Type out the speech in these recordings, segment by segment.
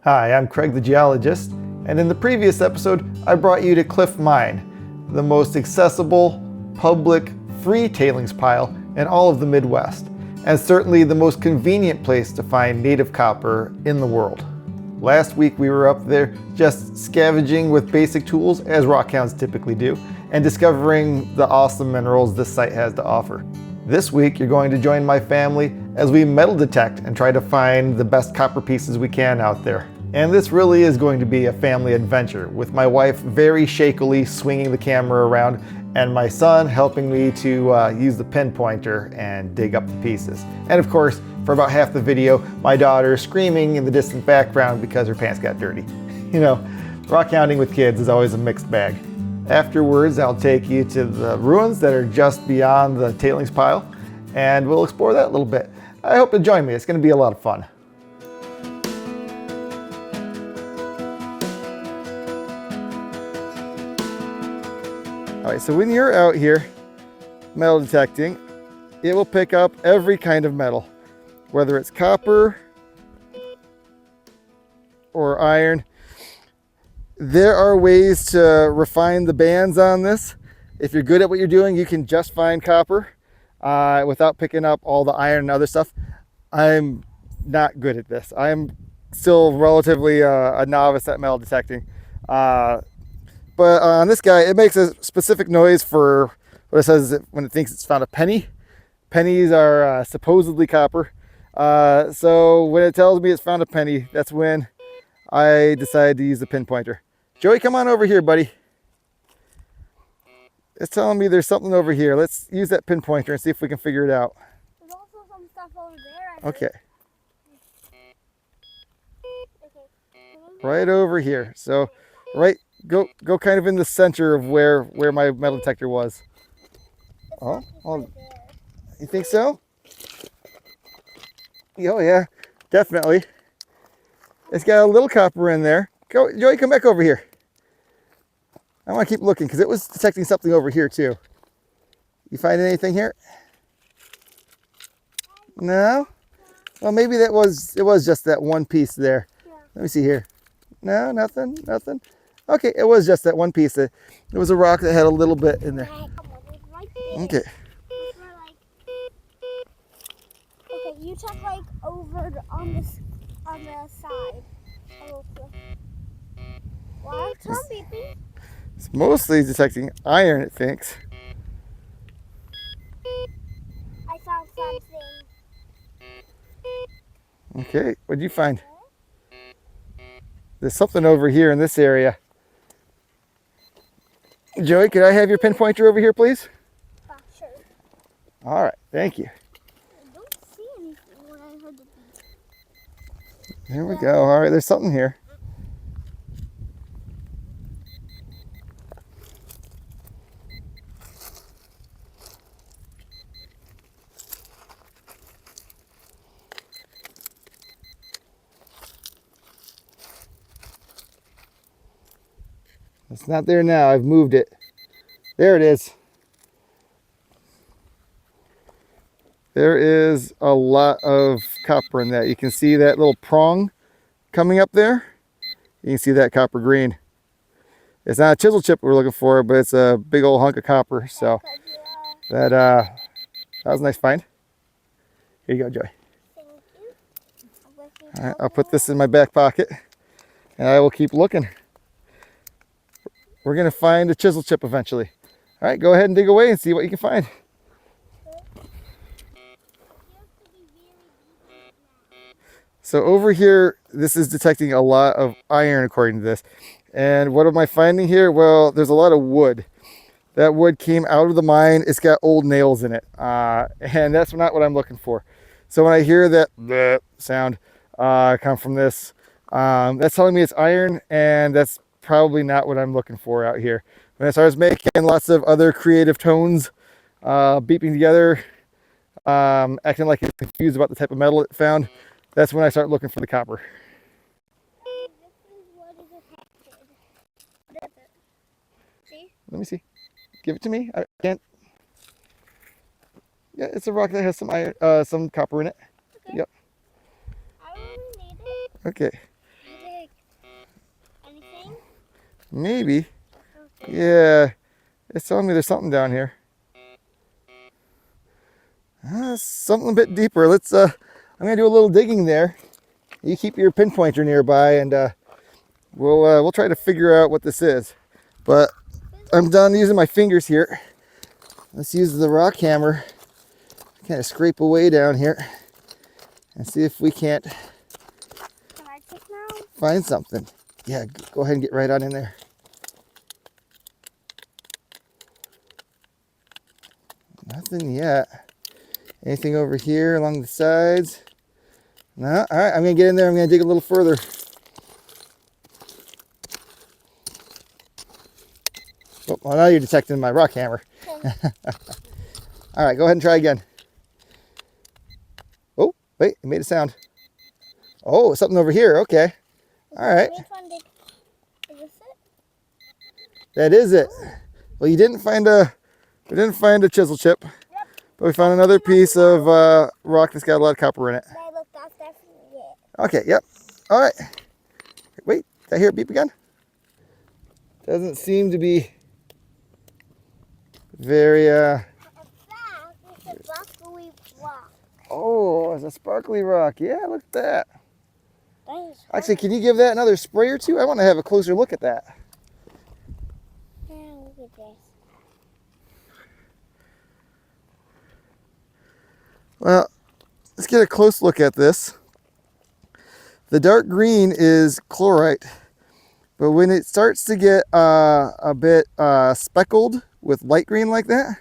Hi, I'm Craig the geologist, and in the previous episode I brought you to Cliff Mine, the most accessible, public, free tailings pile in all of the Midwest, and certainly the most convenient place to find native copper in the world. Last week we were up there just scavenging with basic tools, as rockhounds typically do, and discovering the awesome minerals this site has to offer. This week you're going to join my family as we metal detect and try to find the best copper pieces we can out there. And this really is going to be a family adventure, with my wife very shakily swinging the camera around and my son helping me to use the pinpointer and dig up the pieces. And of course, for about half the video, my daughter screaming in the distant background because her pants got dirty. You know, rockhounding with kids is always a mixed bag. Afterwards, I'll take you to the ruins that are just beyond the tailings pile, and we'll explore that a little bit. I hope you'll join me. It's going to be a lot of fun. All right, so when you're out here metal detecting, it will pick up every kind of metal, whether it's copper or iron. There are ways to refine the bands on this. If you're good at what you're doing, you can just find copper without picking up all the iron and other stuff. I'm not good at this. I'm still relatively a novice at metal detecting. But on this guy, it makes a specific noise for what it says when it thinks it's found a penny. Pennies are supposedly copper. So when it tells me it's found a penny, that's when I decide to use the pinpointer. Joey, come on over here, buddy. It's telling me there's something over here. Let's use that pinpointer and see if we can figure it out. There's also some stuff over there. Okay. Right over here. So, right, go kind of in the center of where my metal detector was. Oh, you think so? Oh yeah, definitely. It's got a little copper in there. Go, Joey, come back over here. I want to keep looking because it was detecting something over here too. You find anything here? No? Well, maybe it was just that one piece there. Yeah. Let me see here. No, nothing. Okay, it was just that one piece. It was a rock that had a little bit in there. Okay. Okay, you check like over on the side. Why are some beeping? It's mostly detecting iron, it thinks. I found something. Okay, what'd you find? There's something over here in this area. Joey, could I have your pinpointer over here, please? Sure. All right, thank you. I don't see anything when I heard the beep. There we go. All right, there's something here. It's not there now. I've moved it. There it is. There is a lot of copper in that. You can see that little prong coming up there. You can see that copper green. It's not a chisel chip we're looking for, but it's a big old hunk of copper. So that was a nice find. Here you go, Joey. Thank you. All right, I'll put this in my back pocket and I will keep looking. We're going to find a chisel chip eventually. All right, go ahead and dig away and see what you can find. So over here, this is detecting a lot of iron according to this. And what am I finding here? Well, there's a lot of wood. That wood came out of the mine. It's got old nails in it. And that's not what I'm looking for. So when I hear that bleh sound come from this, that's telling me it's iron, and that's probably not what I'm looking for out here. When it starts making lots of other creative tones, beeping together, acting like it's confused about the type of metal it found, that's when I start looking for the copper. This is what is affected. What is it? See? Let me see. Give it to me. I can't. Yeah, it's a rock that has some iron, some copper in it. Okay. Yep. I only need it. Okay. I Maybe. Yeah. It's telling me there's something down here. Something a bit deeper. Let's. I'm gonna do a little digging there. You keep your pinpointer nearby, and we'll try to figure out what this is. But I'm done using my fingers here. Let's use the rock hammer. Kind of scrape away down here and see if we can't find something. Yeah, go ahead and get right on in there. Nothing yet. Anything over here along the sides? No. All right, I'm gonna get in there. I'm gonna dig a little further. Oh, well, now you're detecting my rock hammer. All right, go ahead and try again. Oh, wait, it made a sound. Oh, something over here. Okay. All right. Is this it? That is it. Well, we didn't find a chisel chip, but we found another piece of rock that's got a lot of copper in it. Hey, look, that's definitely it. Okay. Yep. All right. Wait, did I hear it beep again? Doesn't seem to be very. It's a broccoli rock. Oh, it's a sparkly rock. Yeah, look at that. That is Actually, can you give that another spray or two? I want to have a closer look at that. Yeah, look at this. Well, let's get a close look at this. The dark green is chlorite, but when it starts to get a bit speckled with light green like that,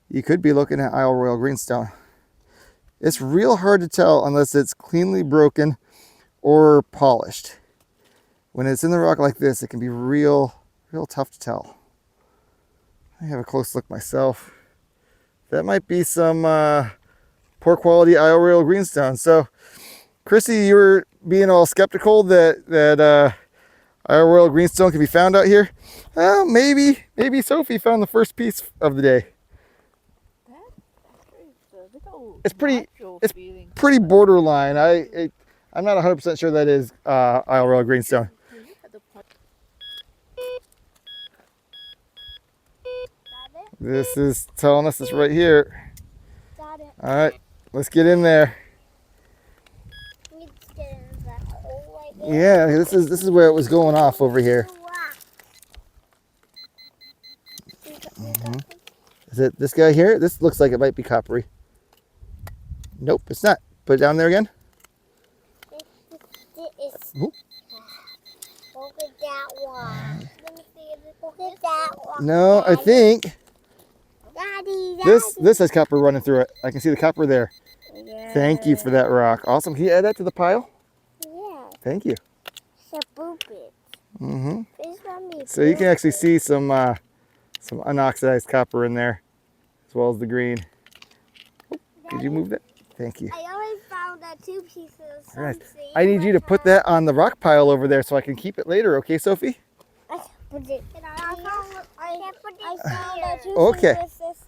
you could be looking at Isle Royale Greenstone. It's real hard to tell unless it's cleanly broken or polished. When it's in the rock like this, it can be real tough to tell. I have a close look myself. That might be some poor quality Isle Royale Greenstone. So, Chrissy, you were being all skeptical that Isle Royale Greenstone can be found out here. Well, maybe Sophie found the first piece of the day. It's pretty borderline. I'm not 100% sure that is Isle Royale Greenstone. This is telling us it's right here. Got it. All right, let's get in there. We just get in that hole right there. Yeah, this is where it was going off over here. Is it this guy here? This looks like it might be coppery. Nope, it's not. Put it down there again. Ooh. Look at that one. Let me see. Look at that one. No, I think Daddy. this has copper running through it. I can see the copper there. Yeah. Thank you for that rock. Awesome. Can you add that to the pile? Yeah. Thank you. So boop it. Mm-hmm. Please let me So you can boop actually it. see some unoxidized copper in there, as well as the green. Oh, did you move that? Thank you. I always found that two pieces. All right. I need you to put that on the rock pile over there so I can keep it later, okay, Sophie? I found that two Okay. pieces. This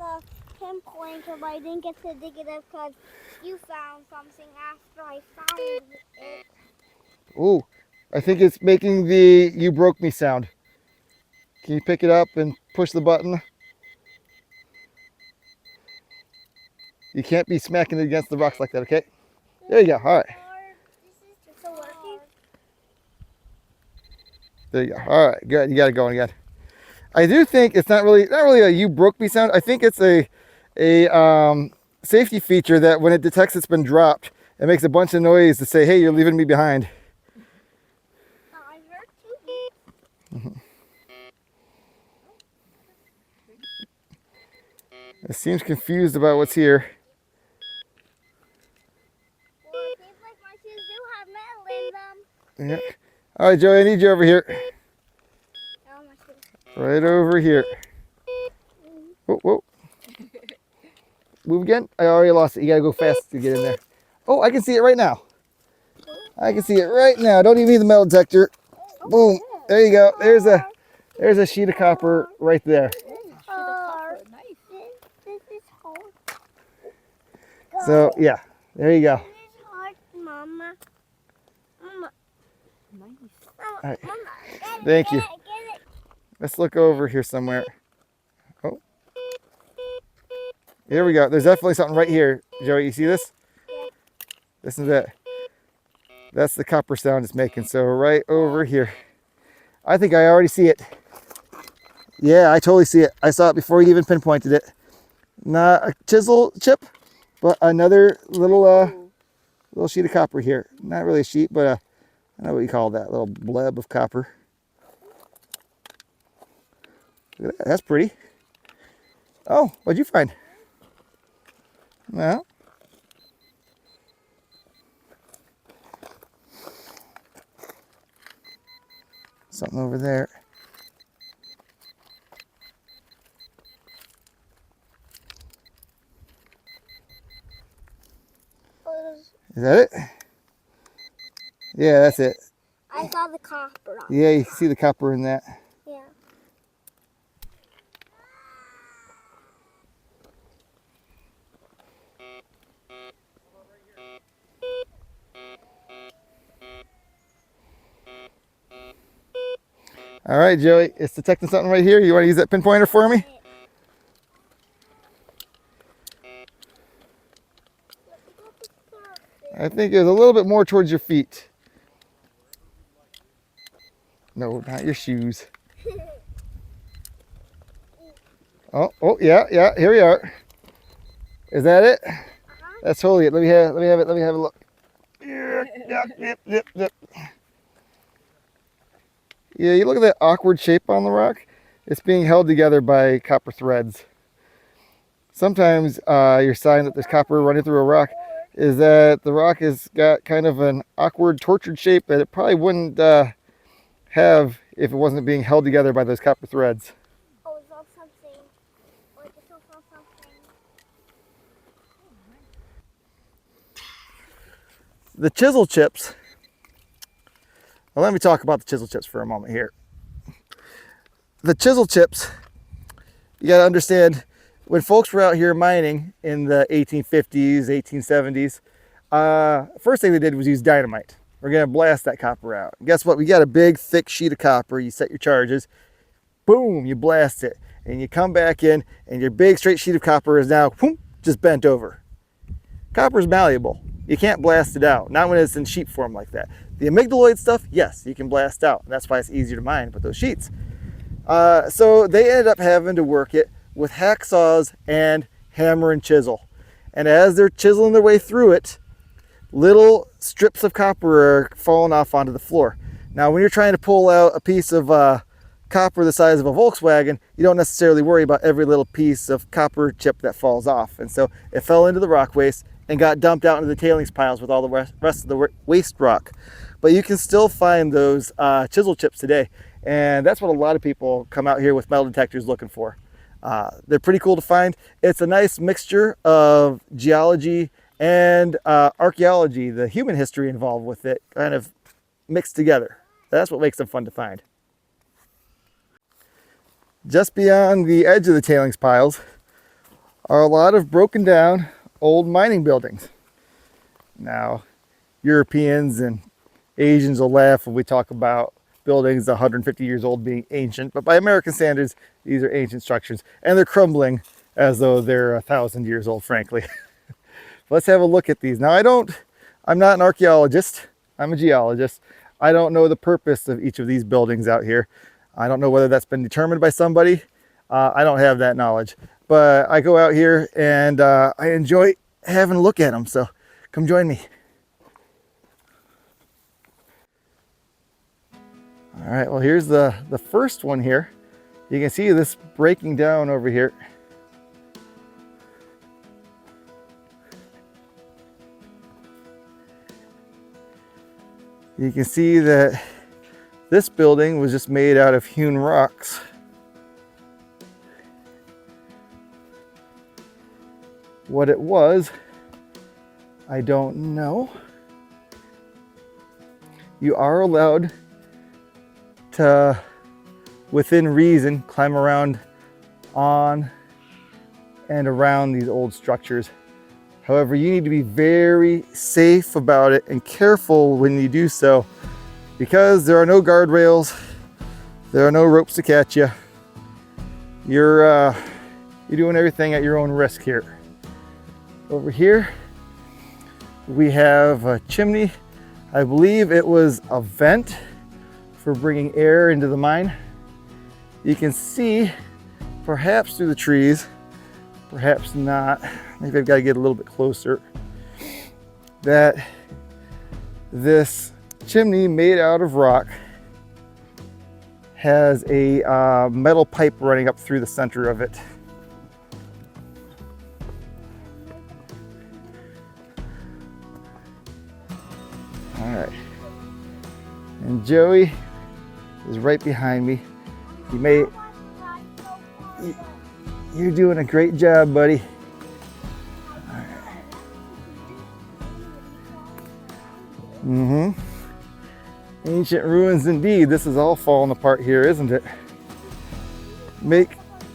pinpointer, but I didn't get to dig it up because you found something after I found it. Ooh, I think it's making the "you broke me" sound. Can you pick it up and push the button? You can't be smacking it against the rocks like that, okay? There you go. All right. This is still working. There you go. All right, good. You got it going again. I do think it's not really a "you broke me" sound. I think it's a safety feature that when it detects it's been dropped, it makes a bunch of noise to say, "Hey, you're leaving me behind." I heard two. It seems confused about what's here. Well, it seems like my shoes do have metal in them. Yeah. All right, Joey, I need you over here. Oh, my shoes. Right over here. Whoa, whoa. Move again. I already lost it. You gotta go fast to get in there. Oh, I can see it right now. I can see it right now. Don't even need the metal detector. Boom. There you go. There's a sheet of copper right there. This is hard. So yeah, there you go. This is hard, Mama. Mama. All right. Mama. Get it, Thank you. Get it, Let's look over here somewhere. Oh, here we go. There's definitely something right here. Joey, you see this? Yeah. This is it. That's the copper sound it's making. So right over here. I think I already see it. Yeah, I totally see it. I saw it before you even pinpointed it. Not a chisel chip, but another little sheet of copper here. Not really a sheet, but I don't know what you call that, little bleb of copper. Look at that. That's pretty. Oh, what'd you find? Well, something over there. Is that it? Yeah, that's it. I saw the copper on. Yeah, you can see the copper in that. Yeah. All right, Joey, it's detecting something right here. You want to use that pinpointer for me? I think it's a little bit more towards your feet. No, not your shoes. Oh, yeah, here we are. Is that it? That's totally it. Let me have a look. Yep. Yeah, you look at that awkward shape on the rock. It's being held together by copper threads. Sometimes your sign that there's copper running through a rock is that the rock has got kind of an awkward, tortured shape that it probably wouldn't have if it wasn't being held together by those copper threads. Oh, it's all something. Or it's also something. The chisel chips. Well, let me talk about the chisel chips for a moment here. The chisel chips, you got to understand, when folks were out here mining in the 1850s, 1870s, first thing they did was use dynamite. We're going to blast that copper out. And guess what? We got a big, thick sheet of copper. You set your charges. Boom, you blast it. And you come back in, and your big, straight sheet of copper is now whoop, just bent over. Copper is malleable. You can't blast it out, not when it's in sheet form like that. The amygdaloid stuff, yes, you can blast out. And that's why it's easier to mine with those sheets. So they ended up having to work it with hacksaws and hammer and chisel. And as they're chiseling their way through it, little strips of copper are falling off onto the floor. Now, when you're trying to pull out a piece of copper the size of a Volkswagen, you don't necessarily worry about every little piece of copper chip that falls off. And so it fell into the rock waste and got dumped out into the tailings piles with all the rest of the waste rock. But you can still find those chisel chips today. And that's what a lot of people come out here with metal detectors looking for. They're pretty cool to find. It's a nice mixture of geology and archaeology, the human history involved with it, kind of mixed together. That's what makes them fun to find. Just beyond the edge of the tailings piles are a lot of broken down old mining buildings. Now, Europeans and Asians will laugh when we talk about buildings 150 years old being ancient, but by American standards, these are ancient structures, and they're crumbling as though they're 1,000 years old, frankly. Let's have a look at these. Now, I'm not an archaeologist, I'm a geologist. I don't know the purpose of each of these buildings out here. I don't know whether that's been determined by somebody. I don't have that knowledge, but I go out here and I enjoy having a look at them, so come join me. All right, well, here's the first one here. You can see this breaking down over here. You can see that this building was just made out of hewn rocks. What it was, I don't know. You are allowed to, within reason, climb around on and around these old structures. However, you need to be very safe about it and careful when you do so, because there are no guardrails, There are no ropes to catch you. You're doing everything at your own risk here. Over here, we have a chimney. I believe it was a vent for bringing air into the mine. You can see, perhaps through the trees, perhaps not, maybe I've got to get a little bit closer, that this chimney made out of rock has a metal pipe running up through the center of it. All right, and Joey is right behind me. You're doing a great job, buddy. All right. Mm-hmm. Ancient ruins indeed. This is all falling apart here, isn't it?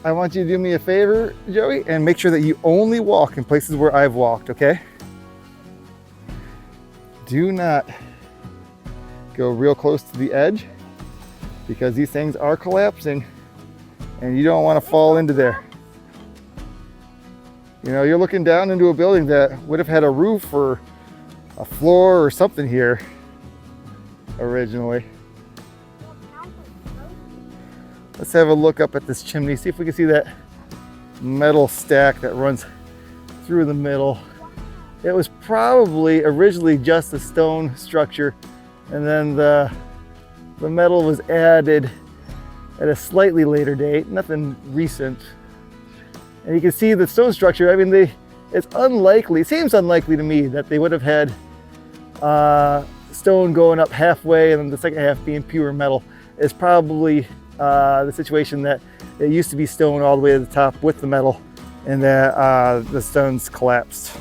I want you to do me a favor, Joey, and make sure that you only walk in places where I've walked, okay? Do not go real close to the edge because these things are collapsing and you don't want to fall into there. You know, you're looking down into a building that would have had a roof or a floor or something here originally. Let's have a look up at this chimney, see if we can see that metal stack that runs through the middle. It was probably originally just a stone structure, and then the metal was added at a slightly later date, nothing recent. And you can see the stone structure, I mean, it's unlikely, it seems unlikely to me that they would have had stone going up halfway and then the second half being pure metal. It's probably the situation that it used to be stone all the way to the top with the metal, and that the stones collapsed.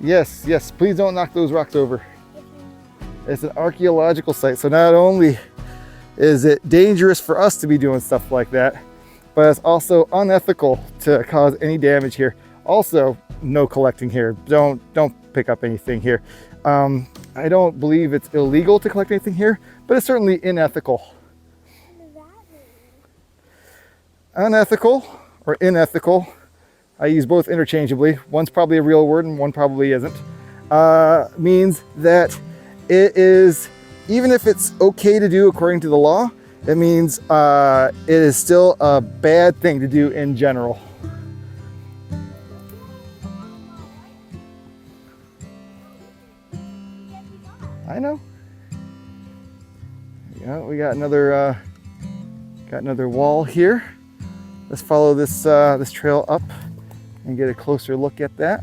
Yes, yes, please don't knock those rocks over. It's an archaeological site, so not only is it dangerous for us to be doing stuff like that, but it's also unethical to cause any damage here. Also, no collecting here. Don't pick up anything here. I don't believe it's illegal to collect anything here, but it's certainly unethical. What does that mean? Unethical or unethical, I use both interchangeably. One's probably a real word and one probably isn't. Means that it is, even if it's okay to do according to the law, it means it is still a bad thing to do in general. I know. Yeah, we got another wall here. Let's follow this this trail up and get a closer look at that.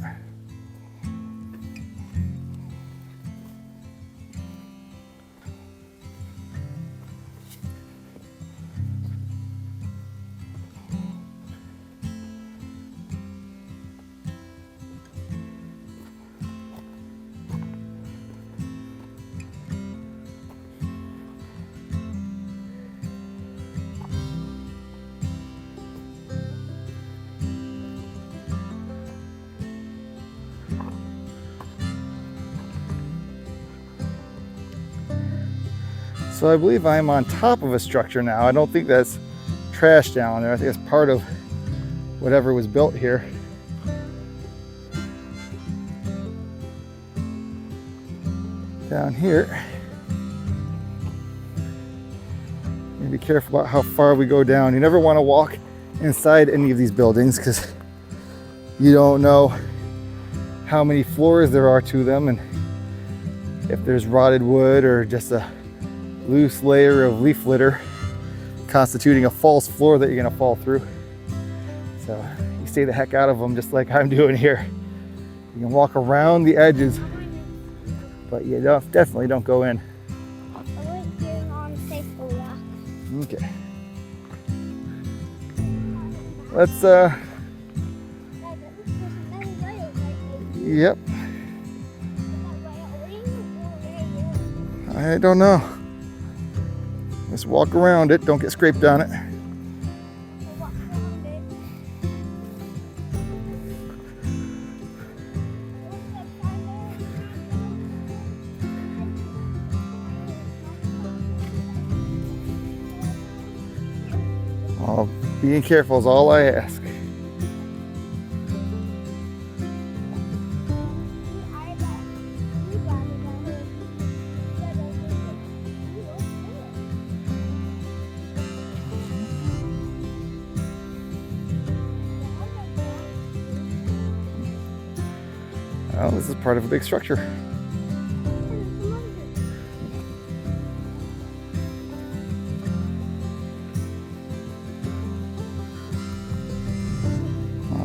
So I believe I'm on top of a structure now. I don't think that's trash down there. I think it's part of whatever was built here. Down here. Be careful about how far we go down. You never want to walk inside any of these buildings because you don't know how many floors there are to them and if there's rotted wood or just a loose layer of leaf litter constituting a false floor that you're going to fall through. So you stay the heck out of them just like I'm doing here. You can walk around the edges, but you definitely don't go in. Okay. Let's yep. I don't know. Just walk around it, don't get scraped on it. Oh, being careful is all I ask. Well, this is part of a big structure.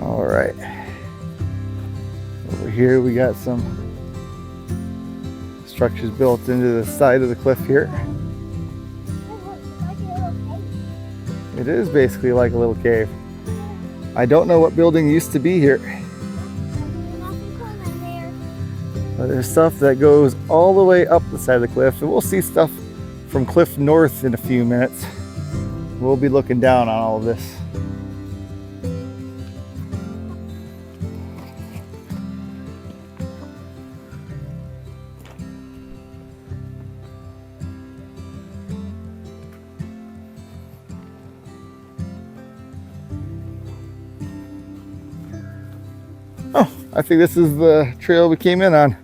All right. Over here we got some structures built into the side of the cliff here. It is basically like a little cave. I don't know what building used to be here. But there's stuff that goes all the way up the side of the cliff, and we'll see stuff from Cliff North in a few minutes. We'll be looking down on all of this. Oh, I think this is the trail we came in on.